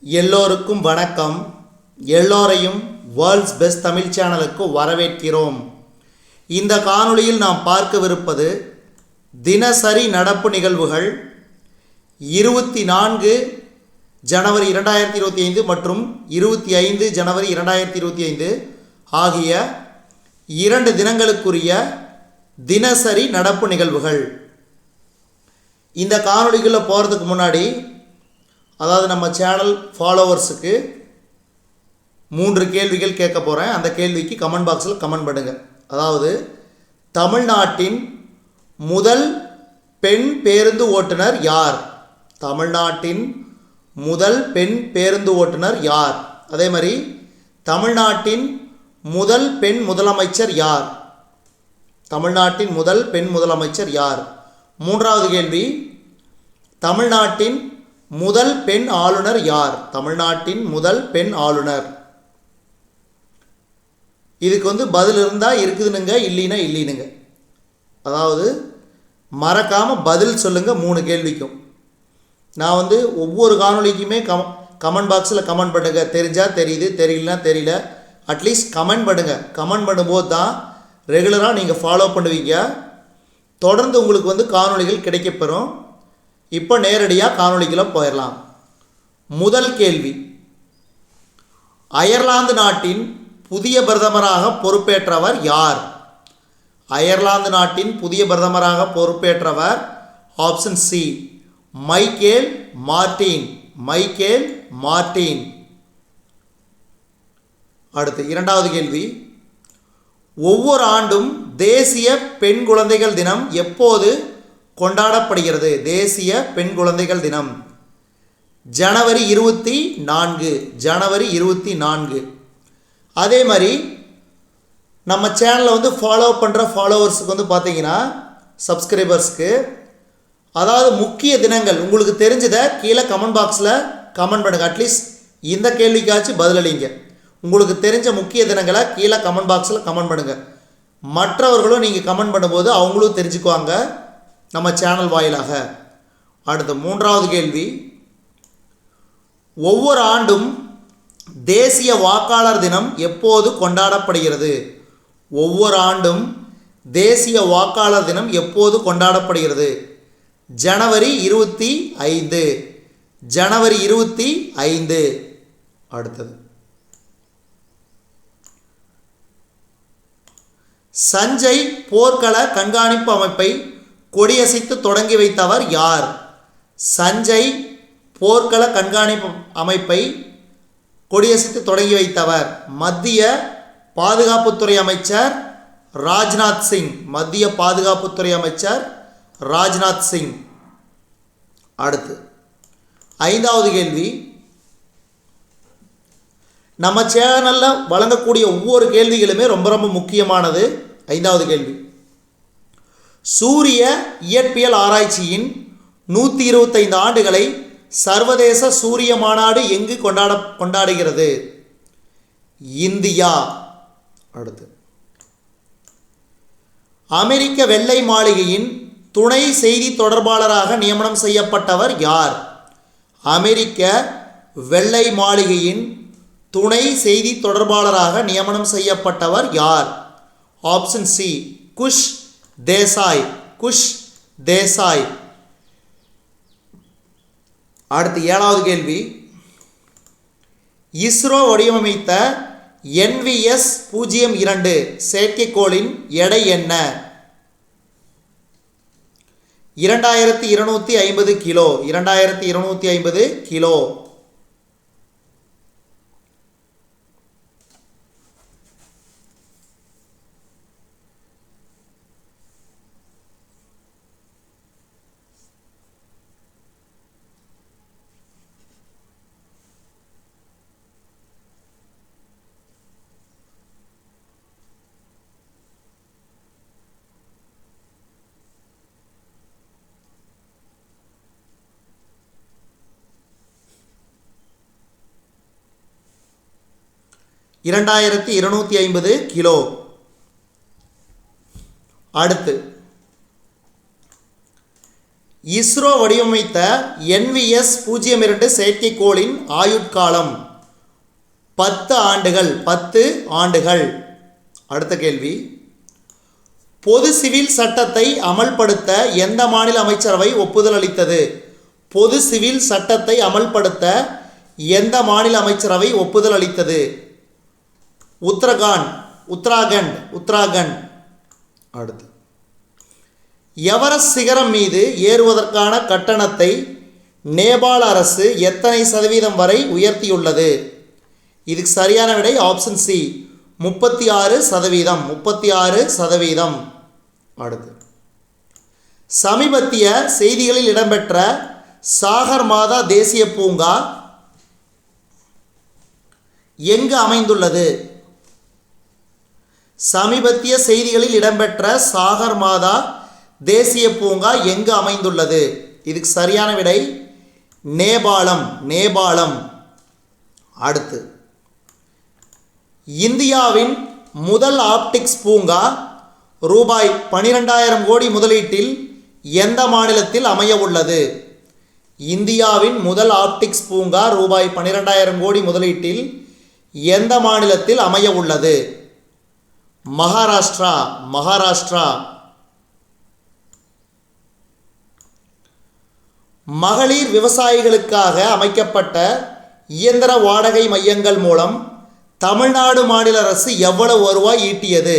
எல்லோருக்கும் வணக்கம். எல்லோரையும் வேர்ல்ட்ஸ் பெஸ்ட் தமிழ் சேனலுக்கு வரவேற்கிறோம். இந்த காணொளியில் நாம் பார்க்கவிருப்பது தினசரி நடப்பு நிகழ்வுகள் 24 ஜனவரி 2025 மற்றும் 25 ஜனவரி 2025 ஆகிய 2 தினங்களுக்குரிய தினசரி நடப்பு நிகழ்வுகள். இந்த காணொளிக்குள்ளே போகிறதுக்கு முன்னாடி, அதாவது நம்ம சேனல் ஃபாலோவர்ஸுக்கு 3 கேள்விகள் கேட்க போகிறேன். அந்த கேள்விக்கு கமெண்ட் பாக்ஸில் கமெண்ட் பண்ணுங்கள். அதாவது, தமிழ்நாட்டின் முதல் பெண் பேருந்து ஓட்டுநர் யார்? தமிழ்நாட்டின் முதல் பெண் பேருந்து ஓட்டுநர் யார்? அதே மாதிரி, தமிழ்நாட்டின் முதல் பெண் முதலமைச்சர் யார்? தமிழ்நாட்டின் முதல் பெண் முதலமைச்சர் யார்? 3வது கேள்வி, தமிழ்நாட்டின் முதல் பெண் ஆளுநர் யார்? தமிழ்நாட்டின் முதல் பெண் ஆளுநர். இதுக்கு பதில் இருந்தால் இருக்குதுனுங்க, இல்லைன்னா இல்லைனுங்க. அதாவது மறக்காமல் பதில் சொல்லுங்கள் 3 கேள்விக்கும். நான் ஒவ்வொரு காணொலிக்குமே கமெண்ட் பாக்ஸில் கமெண்ட் பண்ணுங்கள். தெரிஞ்சால் தெரியுது, தெரியலனா தெரியல, அட்லீஸ்ட் கமெண்ட் பண்ணுங்கள். கமெண்ட் பண்ணும்போது தான் ரெகுலராக நீங்கள் ஃபாலோ பண்ணுவீங்க. தொடர்ந்து உங்களுக்கு காணொலிகள் கிடைக்கப்பெறும். இப்போ நேரடியாக காணொளிக்குள்ள போயிடலாம். முதல் கேள்வி, அயர்லாந்து நாட்டின் புதிய பிரதமராக பொறுப்பேற்றவர் யார்? அயர்லாந்து நாட்டின் புதிய பிரதமராக பொறுப்பேற்றவர் option C, Michael Martin. Michael Martin. அடுத்து 2வது கேள்வி, ஒவ்வொரு ஆண்டும் தேசிய பெண் குழந்தைகள் தினம் எப்போது கொண்டாடப்படுகிறது? தேசிய பெண் குழந்தைகள் தினம் ஜனவரி 24. ஜனவரி 24. அதே மாதிரி நம்ம சேனலை ஃபாலோ பண்ணுற ஃபாலோவர்ஸுக்கு பார்த்தீங்கன்னா, சப்ஸ்கிரைபர்ஸ்க்கு, அதாவது முக்கிய தினங்கள் உங்களுக்கு தெரிஞ்சதை கீழே கமெண்ட் பாக்ஸில் கமெண்ட் பண்ணுங்கள். அட்லீஸ்ட் இந்த கேள்விக்காச்சும் பதிலளிங்க. உங்களுக்கு தெரிஞ்ச முக்கிய தினங்களை கீழே கமெண்ட் பாக்ஸில் கமெண்ட் பண்ணுங்கள். மற்றவர்களும் நீங்கள் கமெண்ட் பண்ணும்போது அவங்களும் தெரிஞ்சுக்குவாங்க நம்ம சேனல் வாயிலாக. அடுத்து 3வது கேள்வி, ஒவ்வொரு ஆண்டும் தேசிய வாக்காளர் தினம் எப்போது கொண்டாடப்படுகிறது? ஒவ்வொரு ஆண்டும் தேசிய வாக்காளர் தினம் எப்போது கொண்டாடப்படுகிறது? ஜனவரி 25. ஜனவரி 25. அடுத்தது, சஞ்சய் போர்க்கள கண்காணிப்பு அமைப்பை கொடியசைத்து தொடங்கி வைத்தவர் யார்? சஞ்சய் போர்க்கள கண்காணிப்பு அமைப்பை கொடியசைத்து தொடங்கி வைத்தவர் மத்திய பாதுகாப்புத்துறை அமைச்சர் ராஜ்நாத் சிங். மத்திய பாதுகாப்புத்துறை அமைச்சர் ராஜ்நாத் சிங். அடுத்து 5வது கேள்வி, நம்ம சேனலில் வழங்கக்கூடிய ஒவ்வொரு கேள்விகளுமே ரொம்ப ரொம்ப முக்கியமானது. 5வது கேள்வி, சூரிய இயற்பியல் ஆராய்ச்சியின் 125 ஆண்டுகளை சர்வதேச சூரிய மாநாடு எங்கு கொண்டாடுகிறது? இந்தியா. அடுத்து, அமெரிக்க வெள்ளை மாளிகையின் துணை செய்தி தொடர்பாளராக நியமனம் செய்யப்பட்டவர் யார்? அமெரிக்க வெள்ளை மாளிகையின் துணை செய்தி தொடர்பாளராக நியமனம் செய்யப்பட்டவர் யார்? Option C, Kush Desai. குஷ் தேசாய். அடுத்து 7வது கேள்வி, இஸ்ரோ வடிவமைத்த NVS-02 செயற்கைக்கோளின் எடை என்ன? 2250 கிலோ. 2250 கிலோ. $2250 கிலோ. அடுத்து இஸ்ரோ வடிவமைத்த NVS-02 செயற்கைக்கோளின் ஆயுட்காலம் 10 ஆண்டுகள். 10 ஆண்டுகள். அடுத்த கேள்வி, பொது சிவில் சட்டத்தை அமல்படுத்த எந்த மாநில அமைச்சரவை ஒப்புதல் அளித்தது? பொது சிவில் சட்டத்தை அமல்படுத்த எந்த மாநில அமைச்சரவை ஒப்புதல் அளித்தது? உத்தராகண்ட். அடுத்து, எவரெஸ்ட் சிகரம் மீது ஏறுவதற்கான கட்டணத்தை நேபாள அரசு எத்தனை சதவீதம் வரை உயர்த்தியுள்ளது? இதுக்கு சரியான விடை ஆப்ஷன் சி, 36%. 36%. அடுத்து, சமீபத்திய செய்திகளில் இடம்பெற்ற சாகர் மாதா தேசிய பூங்கா எங்கு அமைந்துள்ளது? சமீபத்திய செய்திகளில் இடம்பெற்ற சாகர் மாதா தேசிய பூங்கா எங்கு அமைந்துள்ளது? இதுக்கு சரியான விடை நேபாளம். அடுத்து, இந்தியாவின் முதல் ஆப்டிக்ஸ் பூங்கா ரூபாய் 12,000 கோடி முதலீட்டில் எந்த மாநிலத்தில் அமைய உள்ளது? இந்தியாவின் முதல் ஆப்டிக்ஸ் பூங்கா ரூபாய் 12,000 கோடி முதலீட்டில் எந்த மாநிலத்தில் அமைய உள்ளது? மகாராஷ்டிரா. மகளிர் விவசாயிகளுக்காக அமைக்கப்பட்ட இயந்திர வாடகை மையங்கள் மூலம் தமிழ்நாடு மாநில அரசு எவ்வளவு வருவாய் ஈட்டியது?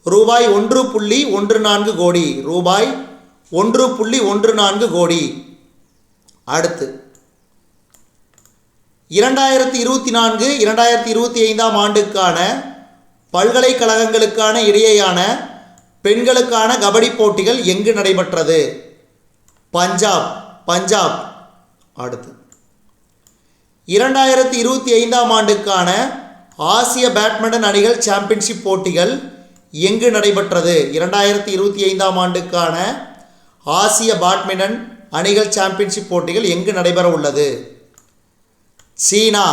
ரூபாய் 1.14 கோடி. ரூபாய் 1.14 கோடி. அடுத்து, 2024-2025 ஆண்டுக்கான பல்கலைக்கழகங்களுக்கான இடையேயான பெண்களுக்கான கபடி போட்டிகள் எங்கு நடைபெற்றது? பஞ்சாப். அடுத்து, 2025 ஆண்டுக்கான ஆசிய பேட்மிண்டன் அணிகள் சாம்பியன்ஷிப் போட்டிகள் எங்கு நடைபெற்றது? 2025 ஆண்டுக்கான ஆசிய பேட்மிண்டன் அணிகள் சாம்பியன்ஷிப் போட்டிகள் எங்கு நடைபெற உள்ளது? சீனா.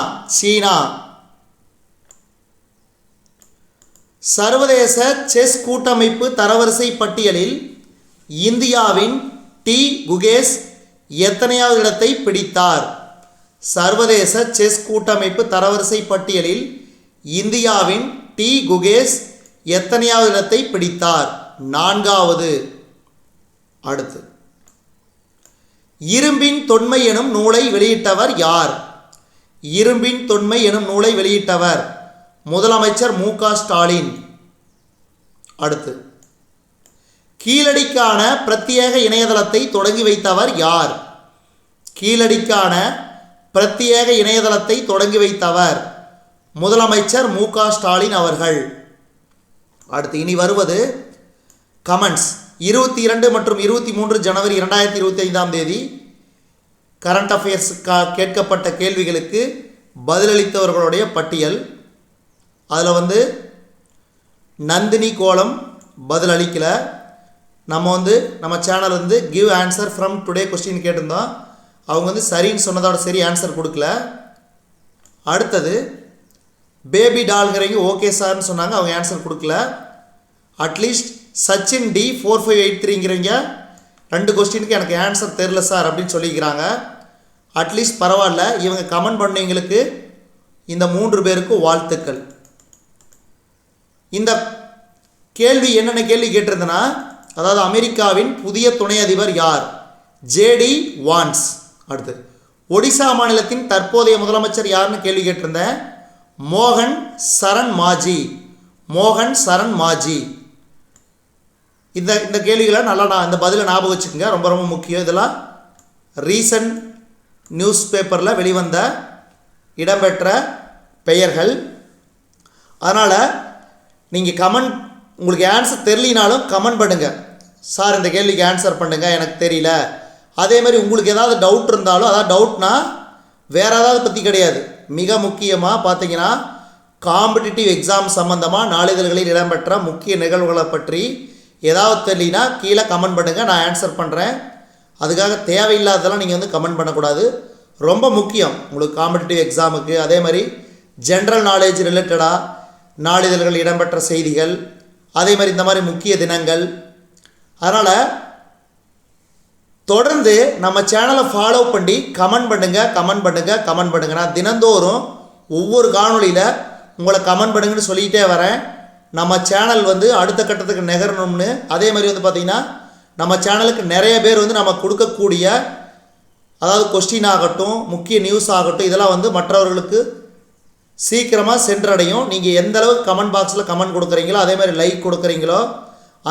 சர்வதேச செஸ் கூட்டமைப்பு தரவரிசை பட்டியலில் இந்தியாவின் டி குகேஷ் எத்தனையாவது இடத்தை பிடித்தார்? சர்வதேச செஸ் கூட்டமைப்பு தரவரிசை பட்டியலில் இந்தியாவின் டி குகேஷ் எத்தனையாவது இடத்தை பிடித்தார்? 4வது. அடுத்து, இரும்பின் தொன்மை எனும் நூலை வெளியிட்டவர் யார்? இரும்பின் தொன்மை எனும் நூலை வெளியிட்டவர் முதலமைச்சர் மு.க. ஸ்டாலின். அடுத்து, கீழடிக்கான பிரத்யேக இணையதளத்தை தொடங்கி வைத்தவர் யார்? கீழடிக்கான பிரத்யேக இணையதளத்தை தொடங்கி வைத்தவர் முதலமைச்சர் மு.க. ஸ்டாலின் அவர்கள். அடுத்து, இனி வருவது கமெண்ட்ஸ். 22 மற்றும் 23 ஜனவரி 2025 கரண்ட் அஃபேர்ஸ் கேட்கப்பட்ட கேள்விகளுக்கு பதிலளித்தவர்களுடைய பட்டியல். அதில் நந்தினி கோலம் பதிலளிக்கல. நம்ம channel give answer from today question கேட்டிருந்தோம். அவங்க சரின்னு சொன்னதோட சரி ஆன்சர் கொடுக்கல. அடுத்தது பேபி டால்ங்கிறவங்க ஓகே சார்னு சொன்னாங்க, அவங்க ஆன்சர் கொடுக்கல. அட்லீஸ்ட் சச்சின் டி 4583ங்கிறவங்க 2 கொஸ்டினுக்கு எனக்கு ஆன்சர் தெரில சார் அப்படின்னு சொல்லிக்கிறாங்க. அட்லீஸ்ட் பரவாயில்ல, இவங்க கமெண்ட் பண்ணவங்களுக்கு இந்த 3 பேருக்கும் வாழ்த்துக்கள். இந்த கேள்வி என்னென்ன கேள்வி கேட்டிருந்தேன்னா, அதாவது அமெரிக்காவின் புதிய துணை அதிபர் யார்? JD வான்ஸ். அடுத்து, ஒடிசா மாநிலத்தின் தற்போதைய முதலமைச்சர் யாருன்னு கேள்வி கேட்டிருந்தேன். மோகன் சரண் மாஜி. இந்த கேள்விகளை நல்லா இந்த பதிலை ஞாபகம் வச்சுக்கோங்க, ரொம்ப ரொம்ப முக்கியம். இதெல்லாம் ரீசன்ட் நியூஸ் பேப்பரில் வெளிவந்த இடம்பெற்ற பெயர்கள். அதனால் நீங்கள் கமெண்ட், உங்களுக்கு ஆன்சர் தெரியலினாலும் கமெண்ட் பண்ணுங்கள், சார் இந்த கேள்விக்கு ஆன்சர் பண்ணுங்கள் எனக்கு தெரியல. அதே மாதிரி உங்களுக்கு ஏதாவது டவுட் இருந்தாலும், அதாவது டவுட்னா வேறு ஏதாவது பற்றி கிடையாது, மிக முக்கியமாக பார்த்தீங்கன்னா காம்படிட்டிவ் எக்ஸாம் சம்மந்தமாக நாளிதழ்களில் இடம்பெற்ற முக்கிய நிகழ்வுகளை பற்றி ஏதாவது தெரியலனா கீழே கமெண்ட் பண்ணுங்கள், நான் ஆன்சர் பண்ணுறேன். அதுக்காக தேவையில்லாததெல்லாம் நீங்கள் கமெண்ட் பண்ணக்கூடாது. ரொம்ப முக்கியம் உங்களுக்கு காம்படிட்டிவ் எக்ஸாமுக்கு. அதே மாதிரி ஜென்ரல் நாலேஜ் ரிலேட்டடாக நாளிதழ்கள் இடம்பெற்ற செய்திகள், அதே மாதிரி இந்த மாதிரி முக்கிய தினங்கள். அதனால் தொடர்ந்து நம்ம சேனலை ஃபாலோ பண்ணி கமெண்ட் பண்ணுங்கள். நான் தினந்தோறும் ஒவ்வொரு காணொளியில் உங்களை கமெண்ட் பண்ணுங்கன்னு சொல்லிகிட்டே வரேன். நம்ம சேனல் வந்து அடுத்த கட்டத்துக்கு நகரணும்னு. அதே மாதிரி வந்து பார்த்திங்கன்னா நம்ம சேனலுக்கு நிறைய பேர் வந்து நம்ம கொடுக்கக்கூடிய அதாவது கொஸ்டின் ஆகட்டும், முக்கிய நியூஸ் ஆகட்டும், இதெல்லாம் வந்து மற்றவர்களுக்கு சீக்கிரமாக சென்றடையும். நீங்கள் எந்த அளவுக்கு கமெண்ட் பாக்ஸில் கமெண்ட் கொடுக்குறீங்களோ, அதே மாதிரி லைக் கொடுக்குறீங்களோ,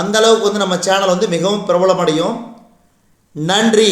அந்த அளவுக்கு வந்து நம்ம சேனல் வந்து மிகவும் பிரபலமடையும். நன்றி.